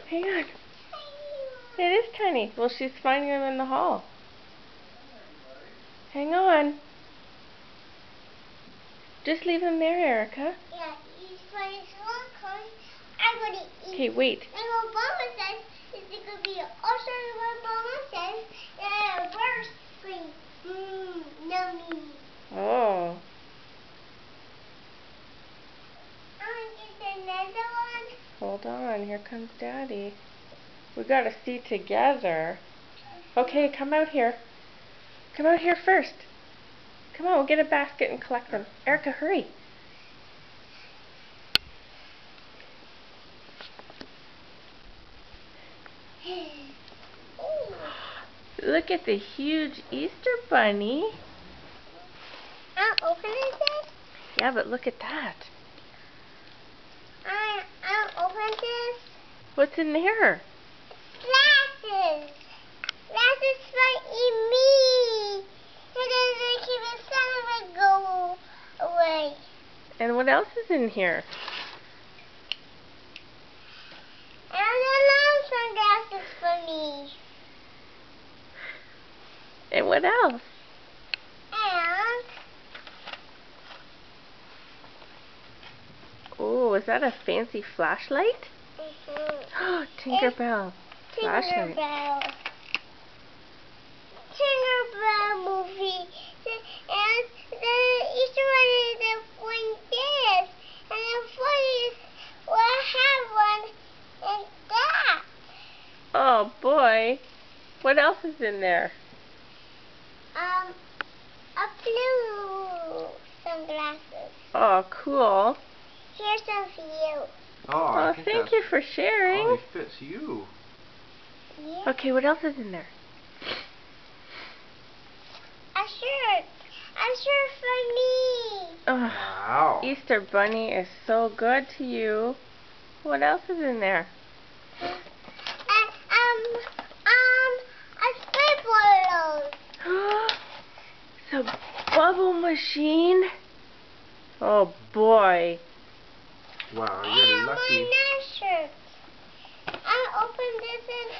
Hang on. It is tiny. Well, she's finding them in the hall. Hang on. Just leave them there, Erica. Yeah, he's finding some corn. I'm going to eat. Okay, wait. And what Mama says is it could be also what Mama says that birds scream, yummy. Oh. I'm going to get another one. Hold on. Here comes Daddy. We gotta see together. Okay, come out here. Come out here first. Come on, we'll get a basket and collect them. Erica, hurry. Look at the huge Easter bunny. I'm opening this. Yeah, but look at that. I'm opening this. What's in there? Glasses. Glasses for me. And then they keep the sun go away. And what else is in here? And the long sunglasses for me. And what else? And Oh, is that a fancy flashlight? Tinkerbell. Flashlight. Tinkerbell. Tinkerbell movie. And the Easter one is the one this. And the 40th will have one and that. Oh boy. What else is in there? A blue sunglasses. Oh, cool. Here's some for you. Oh, thank you for sharing. Oh, it fits you. Yeah. Okay, what else is in there? A shirt. A shirt for me. Oh, Wow. Easter Bunny is so good to you. What else is in there? A spray bottle. It's a bubble machine. Oh boy. Wow, you're lucky. My nice shirt. I opened this and